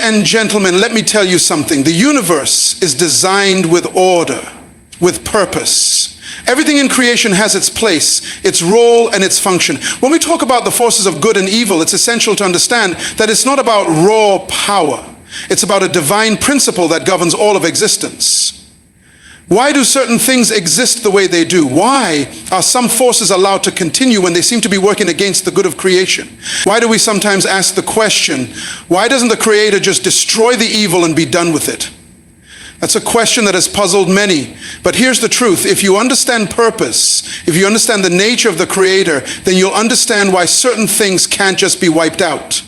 and gentlemen, let me tell you something. The universe is designed with order, with purpose. Everything in creation has its place, its role, and its function. When we talk about the forces of good and evil, it's essential to understand that it's not about raw power. It's about a divine principle that governs all of existence. Why do certain things exist the way they do? Why are some forces allowed to continue when they seem to be working against the good of creation? Why do we sometimes ask the question, why doesn't the Creator just destroy the evil and be done with it? That's a question that has puzzled many. But here's the truth. If you understand purpose, if you understand the nature of the Creator, then you'll understand why certain things can't just be wiped out.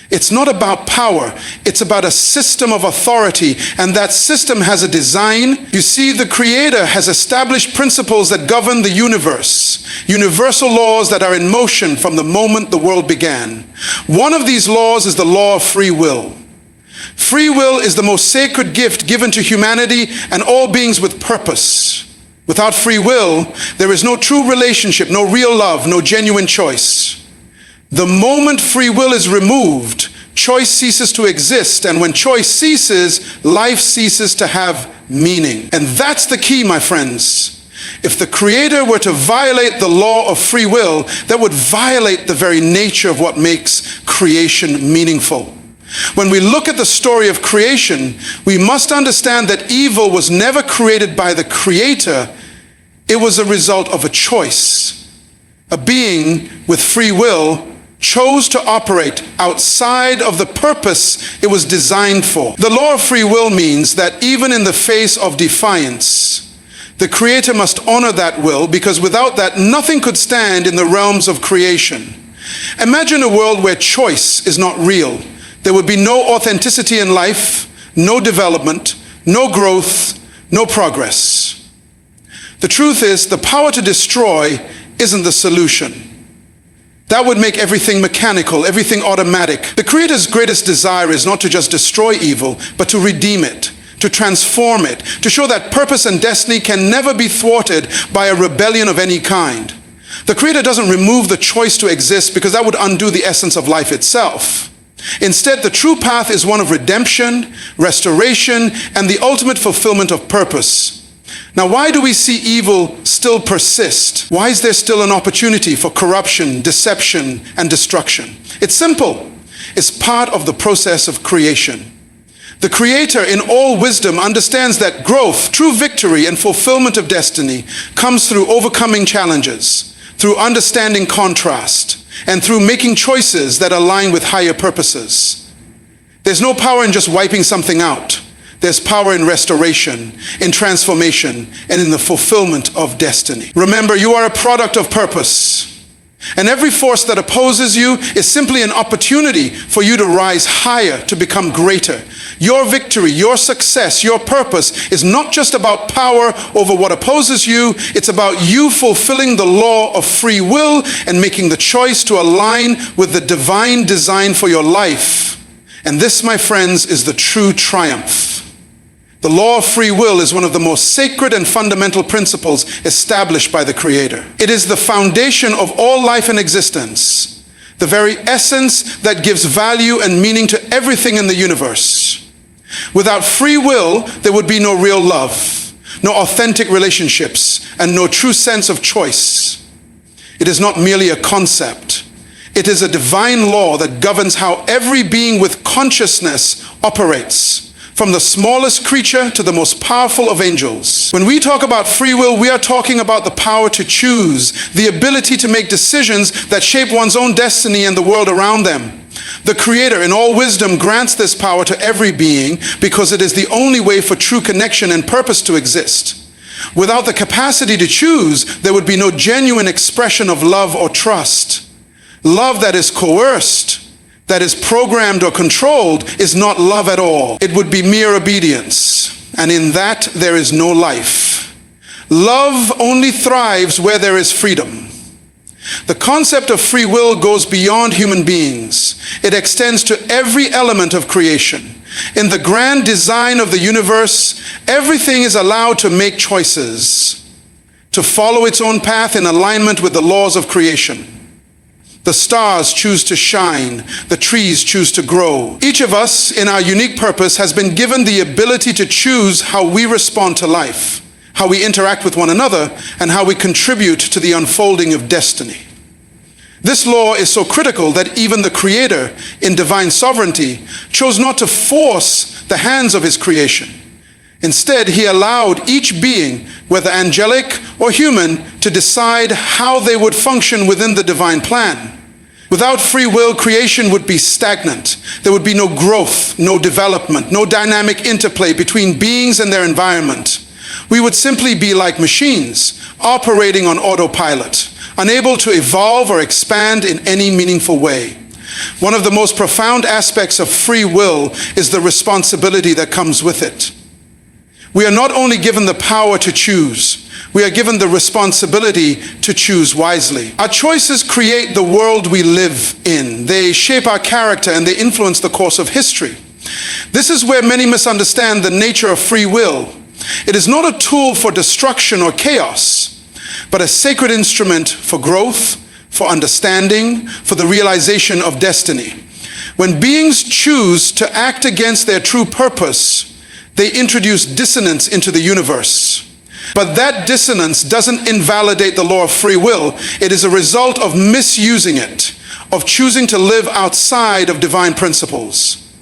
It's not about power, it's about a system of authority, and that system has a design. You see, the Creator has established principles that govern the universe, universal laws that are in motion from the moment the world began. One of these laws is the law of free will. Free will is the most sacred gift given to humanity and all beings with purpose. Without free will, there is no true relationship, no real love, no genuine choice. The moment free will is removed, choice ceases to exist, and when choice ceases, life ceases to have meaning. And that's the key, my friends. If the Creator were to violate the law of free will, that would violate the very nature of what makes creation meaningful. When we look at the story of creation, we must understand that evil was never created by the Creator. It was a result of a choice. A being with free will chose to operate outside of the purpose it was designed for. The law of free will means that even in the face of defiance, the Creator must honor that will, because without that, nothing could stand in the realms of creation. Imagine a world where choice is not real. There would be no authenticity in life, no development, no growth, no progress. The truth is, the power to destroy isn't the solution. That would make everything mechanical, everything automatic. The Creator's greatest desire is not to just destroy evil, but to redeem it, to transform it, to show that purpose and destiny can never be thwarted by a rebellion of any kind. The Creator doesn't remove the choice to exist because that would undo the essence of life itself. Instead, the true path is one of redemption, restoration, and the ultimate fulfillment of purpose. Now, why do we see evil still persist? Why is there still an opportunity for corruption, deception, and destruction? It's simple. It's part of the process of creation. The Creator, in all wisdom, understands that growth, true victory, and fulfillment of destiny comes through overcoming challenges, through understanding contrast, and through making choices that align with higher purposes. There's no power in just wiping something out. There's power in restoration, in transformation, and in the fulfillment of destiny. Remember, you are a product of purpose. And every force that opposes you is simply an opportunity for you to rise higher, to become greater. Your victory, your success, your purpose is not just about power over what opposes you. It's about you fulfilling the law of free will and making the choice to align with the divine design for your life. And this, my friends, is the true triumph. The law of free will is one of the most sacred and fundamental principles established by the Creator. It is the foundation of all life and existence, the very essence that gives value and meaning to everything in the universe. Without free will, there would be no real love, no authentic relationships, and no true sense of choice. It is not merely a concept. It is a divine law that governs how every being with consciousness operates, from the smallest creature to the most powerful of angels. When we talk about free will, we are talking about the power to choose, the ability to make decisions that shape one's own destiny and the world around them. The Creator, in all wisdom, grants this power to every being because it is the only way for true connection and purpose to exist. Without the capacity to choose, there would be no genuine expression of love or trust. Love that is coerced, that is programmed or controlled, is not love at all. It would be mere obedience, and in that there is no life. Love only thrives where there is freedom. The concept of free will goes beyond human beings. It extends to every element of creation. In the grand design of the universe, everything is allowed to make choices, to follow its own path in alignment with the laws of creation. The stars choose to shine. The trees choose to grow. Each of us, in our unique purpose, has been given the ability to choose how we respond to life, how we interact with one another, and how we contribute to the unfolding of destiny. This law is so critical that even the Creator, in divine sovereignty, chose not to force the hands of his creation. Instead, he allowed each being, whether angelic or human, to decide how they would function within the divine plan. Without free will, creation would be stagnant. There would be no growth, no development, no dynamic interplay between beings and their environment. We would simply be like machines, operating on autopilot, unable to evolve or expand in any meaningful way. One of the most profound aspects of free will is the responsibility that comes with it. We are not only given the power to choose, we are given the responsibility to choose wisely. Our choices create the world we live in. They shape our character and they influence the course of history. This is where many misunderstand the nature of free will. It is not a tool for destruction or chaos, but a sacred instrument for growth, for understanding, for the realization of destiny. When beings choose to act against their true purpose, they introduce dissonance into the universe. But that dissonance doesn't invalidate the law of free will. It is a result of misusing it, of choosing to live outside of divine principles.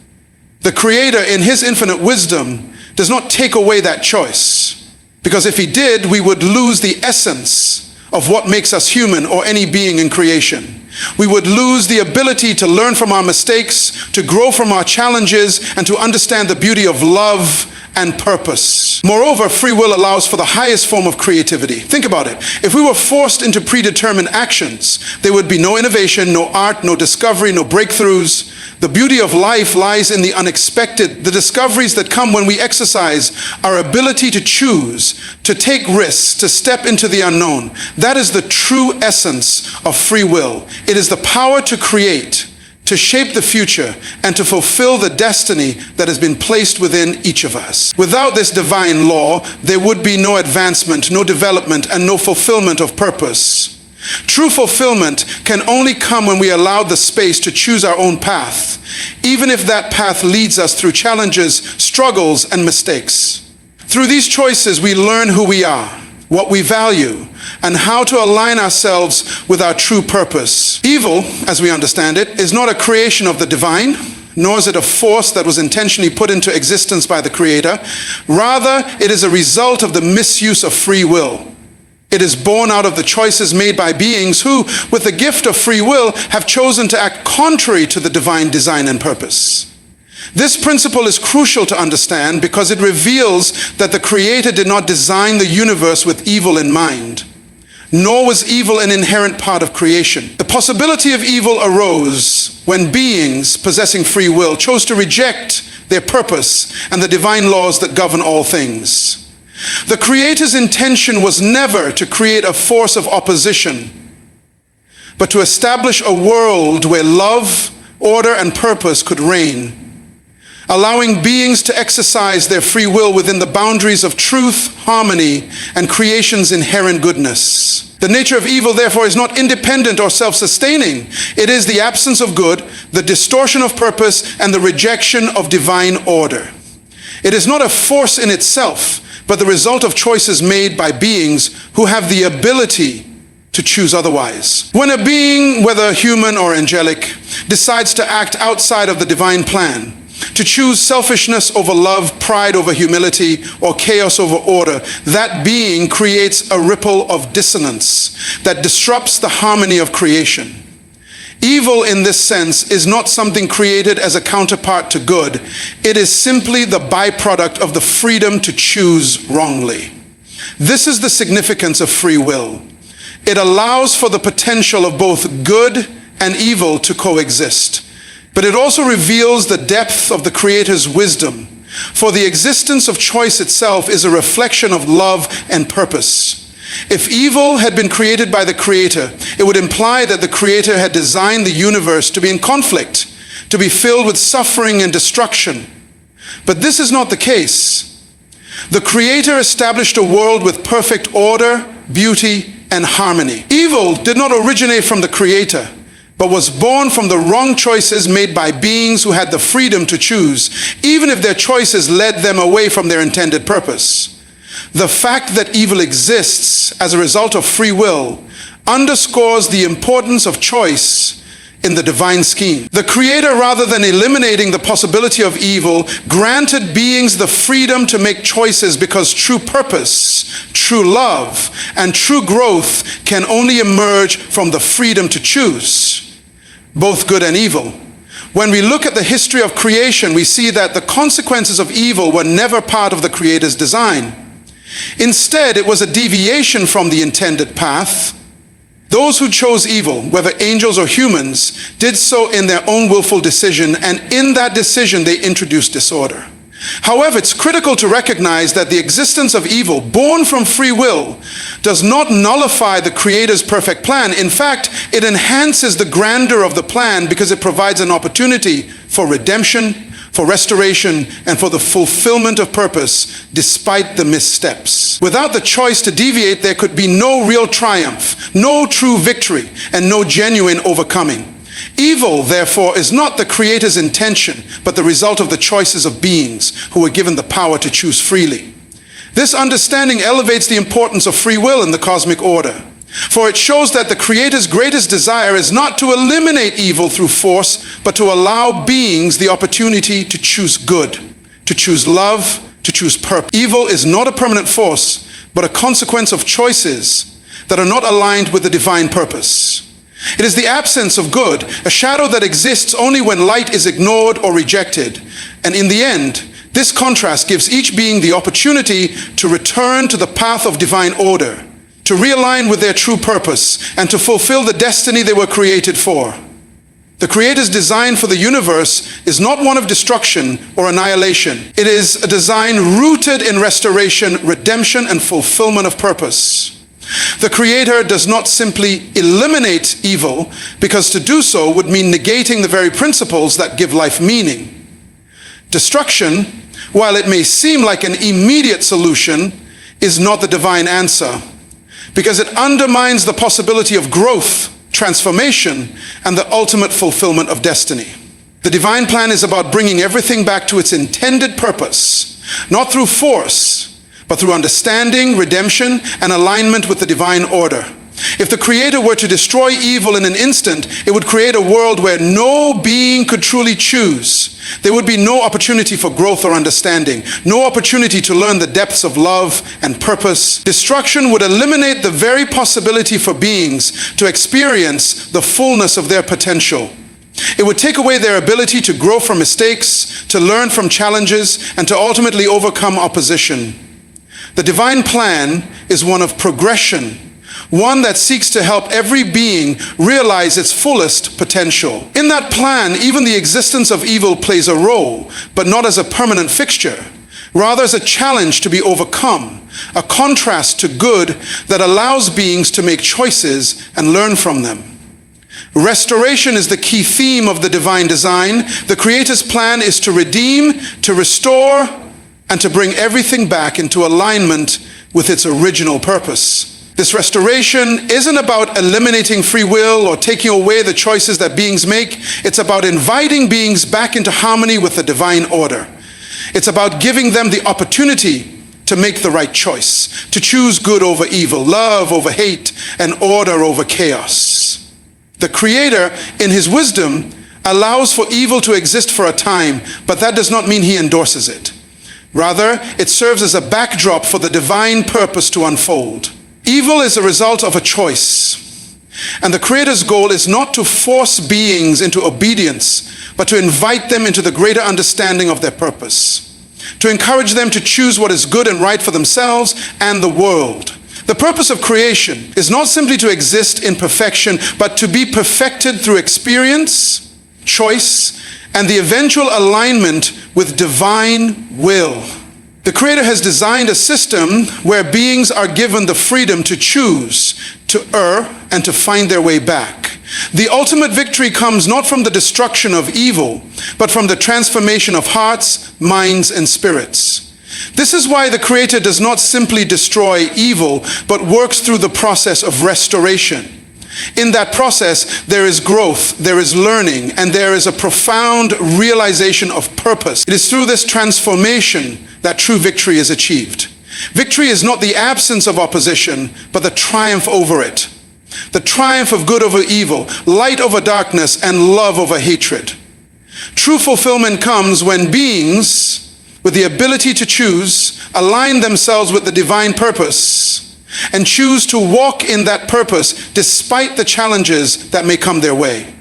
The Creator, in his infinite wisdom, does not take away that choice. Because if he did, we would lose the essence of what makes us human or any being in creation. We would lose the ability to learn from our mistakes, to grow from our challenges, and to understand the beauty of love and purpose. Moreover, free will allows for the highest form of creativity. Think about it. If we were forced into predetermined actions, there would be no innovation, no art, no discovery, no breakthroughs. The beauty of life lies in the unexpected, the discoveries that come when we exercise our ability to choose, to take risks, to step into the unknown. That is the true essence of free will. It is the power to create, to shape the future, and to fulfill the destiny that has been placed within each of us. Without this divine law, there would be no advancement, no development, and no fulfillment of purpose. True fulfillment can only come when we allow the space to choose our own path, even if that path leads us through challenges, struggles, and mistakes. Through these choices, we learn who we are, what we value, and how to align ourselves with our true purpose. Evil, as we understand it, is not a creation of the divine, nor is it a force that was intentionally put into existence by the Creator. Rather, it is a result of the misuse of free will. It is born out of the choices made by beings who, with the gift of free will, have chosen to act contrary to the divine design and purpose. This principle is crucial to understand because it reveals that the Creator did not design the universe with evil in mind, nor was evil an inherent part of creation. The possibility of evil arose when beings possessing free will chose to reject their purpose and the divine laws that govern all things. The Creator's intention was never to create a force of opposition, but to establish a world where love, order, and purpose could reign, allowing beings to exercise their free will within the boundaries of truth, harmony, and creation's inherent goodness. The nature of evil, therefore, is not independent or self-sustaining. It is the absence of good, the distortion of purpose, and the rejection of divine order. It is not a force in itself, but the result of choices made by beings who have the ability to choose otherwise. When a being, whether human or angelic, decides to act outside of the divine plan, to choose selfishness over love, pride over humility, or chaos over order, that being creates a ripple of dissonance that disrupts the harmony of creation. Evil in this sense is not something created as a counterpart to good. It is simply the byproduct of the freedom to choose wrongly. This is the significance of free will. It allows for the potential of both good and evil to coexist. But it also reveals the depth of the Creator's wisdom. For the existence of choice itself is a reflection of love and purpose. If evil had been created by the Creator, it would imply that the Creator had designed the universe to be in conflict, to be filled with suffering and destruction. But this is not the case. The Creator established a world with perfect order, beauty, and harmony. Evil did not originate from the Creator, but was born from the wrong choices made by beings who had the freedom to choose, even if their choices led them away from their intended purpose. The fact that evil exists as a result of free will underscores the importance of choice in the divine scheme. The Creator, rather than eliminating the possibility of evil, granted beings the freedom to make choices because true purpose, true love, and true growth can only emerge from the freedom to choose, both good and evil. When we look at the history of creation, we see that the consequences of evil were never part of the Creator's design. Instead, it was a deviation from the intended path. Those who chose evil, whether angels or humans, did so in their own willful decision, and in that decision they introduced disorder. However, it's critical to recognize that the existence of evil, born from free will, does not nullify the Creator's perfect plan. In fact, it enhances the grandeur of the plan because it provides an opportunity for redemption, for restoration, and for the fulfillment of purpose despite the missteps. Without the choice to deviate, there could be no real triumph, no true victory, and no genuine overcoming. Evil, therefore, is not the Creator's intention, but the result of the choices of beings who were given the power to choose freely. This understanding elevates the importance of free will in the cosmic order, for it shows that the Creator's greatest desire is not to eliminate evil through force, but to allow beings the opportunity to choose good, to choose love, to choose purpose. Evil is not a permanent force, but a consequence of choices that are not aligned with the divine purpose. It is the absence of good, a shadow that exists only when light is ignored or rejected. And in the end, this contrast gives each being the opportunity to return to the path of divine order, to realign with their true purpose, and to fulfill the destiny they were created for. The Creator's design for the universe is not one of destruction or annihilation. It is a design rooted in restoration, redemption, and fulfillment of purpose. The Creator does not simply eliminate evil, because to do so would mean negating the very principles that give life meaning. Destruction, while it may seem like an immediate solution, is not the divine answer, because it undermines the possibility of growth, transformation, and the ultimate fulfillment of destiny. The divine plan is about bringing everything back to its intended purpose, not through force, but through understanding, redemption, and alignment with the divine order. If the Creator were to destroy evil in an instant, it would create a world where no being could truly choose. There would be no opportunity for growth or understanding, no opportunity to learn the depths of love and purpose. Destruction would eliminate the very possibility for beings to experience the fullness of their potential. It would take away their ability to grow from mistakes, to learn from challenges, and to ultimately overcome opposition. The divine plan is one of progression, one that seeks to help every being realize its fullest potential. In that plan, even the existence of evil plays a role, but not as a permanent fixture, rather as a challenge to be overcome, a contrast to good that allows beings to make choices and learn from them. Restoration is the key theme of the divine design. The Creator's plan is to redeem, to restore, and to bring everything back into alignment with its original purpose. This restoration isn't about eliminating free will or taking away the choices that beings make. It's about inviting beings back into harmony with the divine order. It's about giving them the opportunity to make the right choice, to choose good over evil, love over hate, and order over chaos. The Creator, in His wisdom, allows for evil to exist for a time, but that does not mean He endorses it. Rather, it serves as a backdrop for the divine purpose to unfold. Evil is a result of a choice, and the Creator's goal is not to force beings into obedience, but to invite them into the greater understanding of their purpose, to encourage them to choose what is good and right for themselves and the world. The purpose of creation is not simply to exist in perfection, but to be perfected through experience, choice, and the eventual alignment with divine will. The Creator has designed a system where beings are given the freedom to choose, to err, and to find their way back. The ultimate victory comes not from the destruction of evil, but from the transformation of hearts, minds, and spirits. This is why the Creator does not simply destroy evil, but works through the process of restoration. In that process, there is growth, there is learning, and there is a profound realization of purpose. It is through this transformation that true victory is achieved. Victory is not the absence of opposition, but the triumph over it. The triumph of good over evil, light over darkness, and love over hatred. True fulfillment comes when beings with the ability to choose align themselves with the divine purpose and choose to walk in that purpose despite the challenges that may come their way.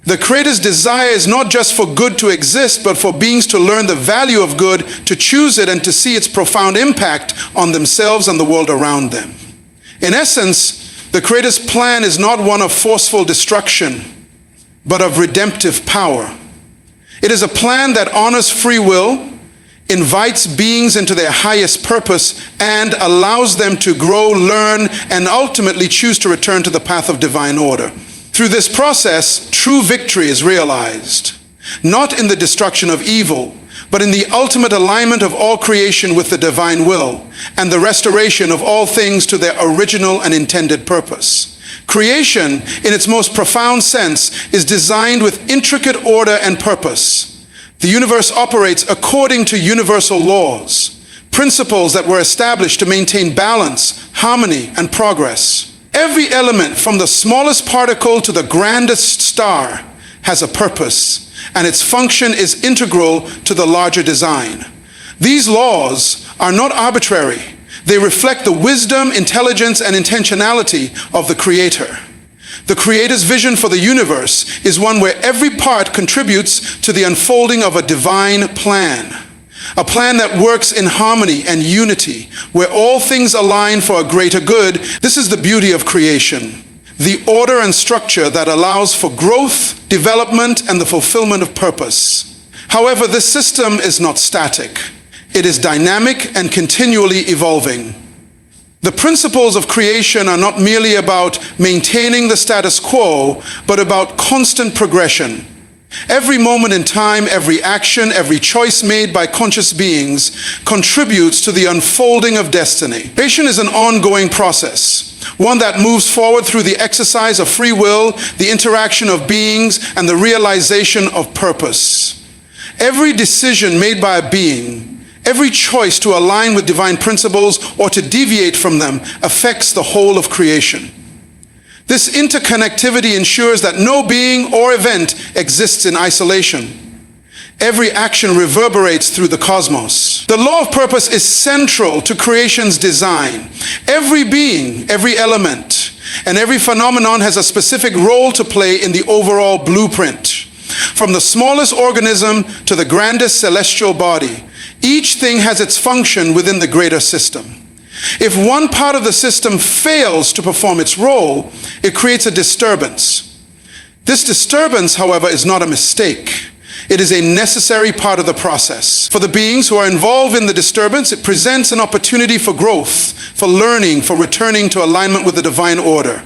The Creator's desire is not just for good to exist, but for beings to learn the value of good, to choose it, and to see its profound impact on themselves and the world around them. In essence, the Creator's plan is not one of forceful destruction, but of redemptive power. It is a plan that honors free will, invites beings into their highest purpose, and allows them to grow, learn, and ultimately choose to return to the path of divine order. Through this process, true victory is realized, not in the destruction of evil, but in the ultimate alignment of all creation with the divine will, and the restoration of all things to their original and intended purpose. Creation, in its most profound sense, is designed with intricate order and purpose. The universe operates according to universal laws, principles that were established to maintain balance, harmony, and progress. Every element, from the smallest particle to the grandest star, has a purpose, and its function is integral to the larger design. These laws are not arbitrary. They reflect the wisdom, intelligence, and intentionality of the Creator. The Creator's vision for the universe is one where every part contributes to the unfolding of a divine plan. A plan that works in harmony and unity, where all things align for a greater good. This is the beauty of creation, the order and structure that allows for growth, development, and the fulfillment of purpose. However, this system is not static. It is dynamic and continually evolving. The principles of creation are not merely about maintaining the status quo, but about constant progression. Every moment in time, every action, every choice made by conscious beings contributes to the unfolding of destiny. Creation is an ongoing process, one that moves forward through the exercise of free will, the interaction of beings, and the realization of purpose. Every decision made by a being, every choice to align with divine principles or to deviate from them, affects the whole of creation. This interconnectivity ensures that no being or event exists in isolation. Every action reverberates through the cosmos. The law of purpose is central to creation's design. Every being, every element, and every phenomenon has a specific role to play in the overall blueprint. From the smallest organism to the grandest celestial body, each thing has its function within the greater system. If one part of the system fails to perform its role, it creates a disturbance. This disturbance, however, is not a mistake. It is a necessary part of the process. For the beings who are involved in the disturbance, it presents an opportunity for growth, for learning, for returning to alignment with the divine order.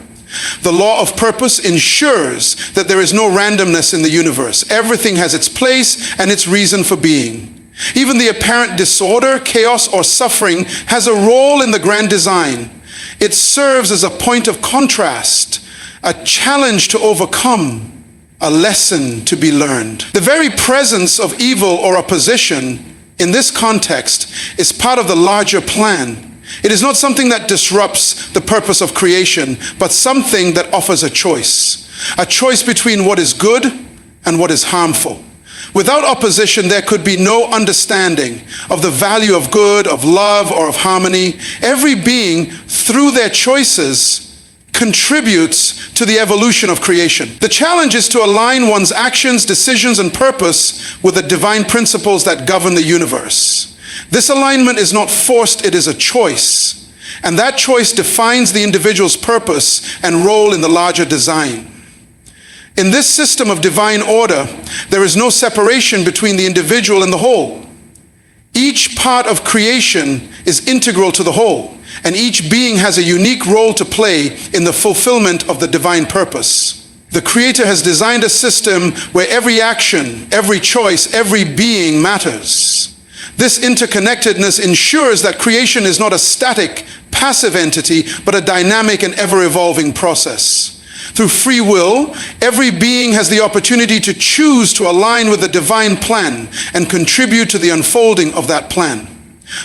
The law of purpose ensures that there is no randomness in the universe. Everything has its place and its reason for being. Even the apparent disorder, chaos, or suffering has a role in the grand design. It serves as a point of contrast, a challenge to overcome, a lesson to be learned. The very presence of evil or opposition in this context is part of the larger plan. It is not something that disrupts the purpose of creation, but something that offers a choice between what is good and what is harmful. Without opposition, there could be no understanding of the value of good, of love, or of harmony. Every being, through their choices, contributes to the evolution of creation. The challenge is to align one's actions, decisions, and purpose with the divine principles that govern the universe. This alignment is not forced, it is a choice. And that choice defines the individual's purpose and role in the larger design. In this system of divine order, there is no separation between the individual and the whole. Each part of creation is integral to the whole, and each being has a unique role to play in the fulfillment of the divine purpose. The Creator has designed a system where every action, every choice, every being matters. This interconnectedness ensures that creation is not a static, passive entity, but a dynamic and ever-evolving process. Through free will, every being has the opportunity to choose to align with the divine plan and contribute to the unfolding of that plan.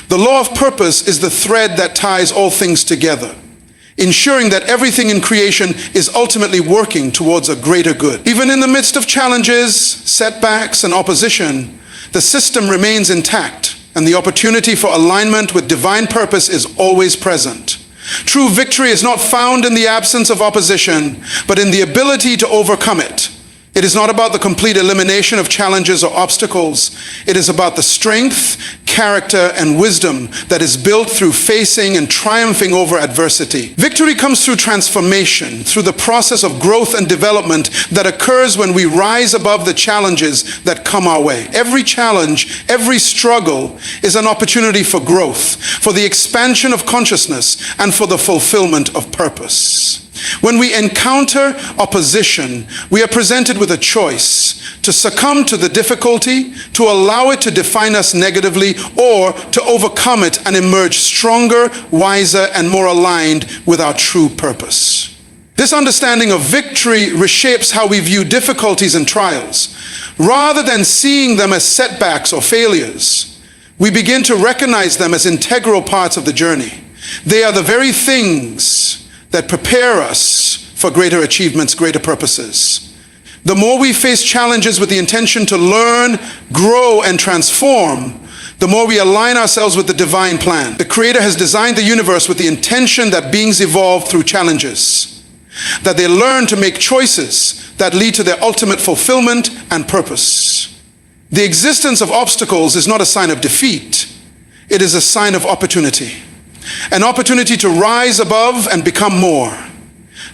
The law of purpose is the thread that ties all things together, ensuring that everything in creation is ultimately working towards a greater good. Even in the midst of challenges, setbacks, and opposition, the system remains intact, and the opportunity for alignment with divine purpose is always present. True victory is not found in the absence of opposition, but in the ability to overcome it. It is not about the complete elimination of challenges or obstacles. It is about the strength, character, and wisdom that is built through facing and triumphing over adversity. Victory comes through transformation, through the process of growth and development that occurs when we rise above the challenges that come our way. Every challenge, every struggle is an opportunity for growth, for the expansion of consciousness, and for the fulfillment of purpose. When we encounter opposition, we are presented with a choice: to succumb to the difficulty, to allow it to define us negatively, or to overcome it and emerge stronger, wiser, and more aligned with our true purpose. This understanding of victory reshapes how we view difficulties and trials. Rather than seeing them as setbacks or failures, we begin to recognize them as integral parts of the journey. They are the very things that prepare us for greater achievements, greater purposes. The more we face challenges with the intention to learn, grow, and transform, the more we align ourselves with the divine plan. The Creator has designed the universe with the intention that beings evolve through challenges, that they learn to make choices that lead to their ultimate fulfillment and purpose. The existence of obstacles is not a sign of defeat. It is a sign of opportunity. An opportunity to rise above and become more.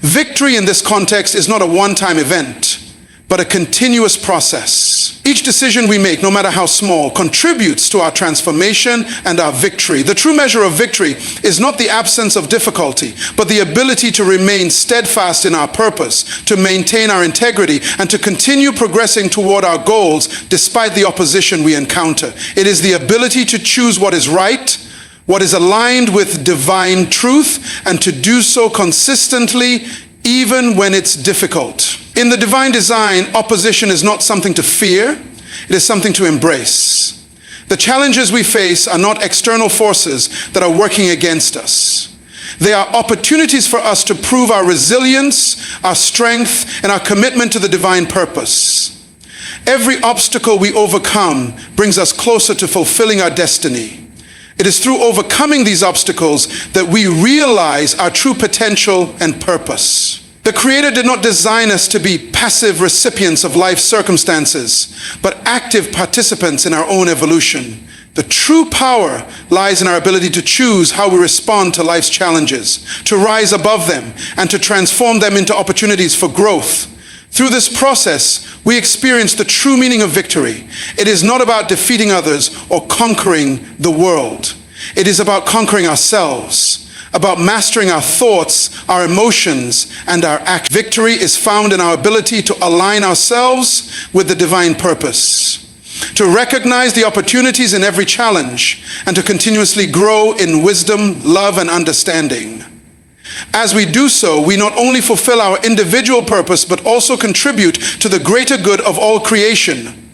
Victory in this context is not a one-time event, but a continuous process. Each decision we make, no matter how small, contributes to our transformation and our victory. The true measure of victory is not the absence of difficulty, but the ability to remain steadfast in our purpose, to maintain our integrity, and to continue progressing toward our goals despite the opposition we encounter. It is the ability to choose what is right, what is aligned with divine truth, and to do so consistently even when it's difficult. In the divine design, opposition is not something to fear, it is something to embrace. The challenges we face are not external forces that are working against us. They are opportunities for us to prove our resilience, our strength, and our commitment to the divine purpose. Every obstacle we overcome brings us closer to fulfilling our destiny. It is through overcoming these obstacles that we realize our true potential and purpose. The Creator did not design us to be passive recipients of life's circumstances, but active participants in our own evolution. The true power lies in our ability to choose how we respond to life's challenges, to rise above them, and to transform them into opportunities for growth. Through this process, we experience the true meaning of victory. It is not about defeating others or conquering the world. It is about conquering ourselves, about mastering our thoughts, our emotions, and our actions. Victory is found in our ability to align ourselves with the divine purpose, to recognize the opportunities in every challenge, and to continuously grow in wisdom, love, and understanding. As we do so, we not only fulfill our individual purpose, but also contribute to the greater good of all creation.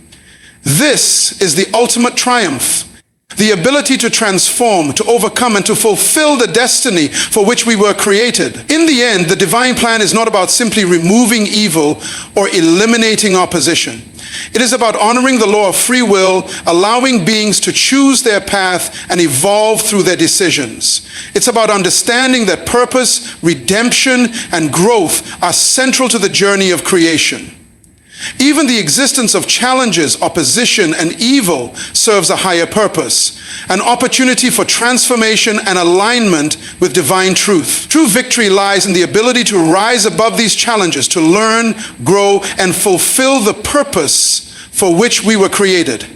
This is the ultimate triumph, the ability to transform, to overcome, and to fulfill the destiny for which we were created. In the end, the divine plan is not about simply removing evil or eliminating opposition. It is about honoring the law of free will, allowing beings to choose their path and evolve through their decisions. It's about understanding that purpose, redemption, and growth are central to the journey of creation. Even the existence of challenges, opposition, and evil serves a higher purpose, an opportunity for transformation and alignment with divine truth. True victory lies in the ability to rise above these challenges, to learn, grow, and fulfill the purpose for which we were created.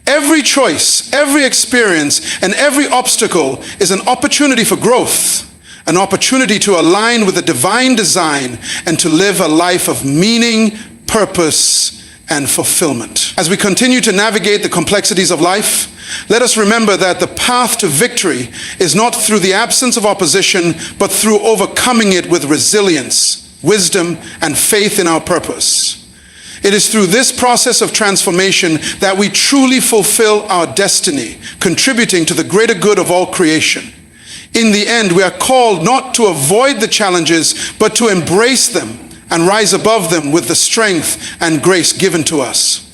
Every choice, every experience, and every obstacle is an opportunity for growth, an opportunity to align with the divine design and to live a life of meaning, purpose, and fulfillment. As we continue to navigate the complexities of life, let us remember that the path to victory is not through the absence of opposition, but through overcoming it with resilience, wisdom, and faith in our purpose. It is through this process of transformation that we truly fulfill our destiny, contributing to the greater good of all creation. In the end, we are called not to avoid the challenges, but to embrace them and rise above them with the strength and grace given to us.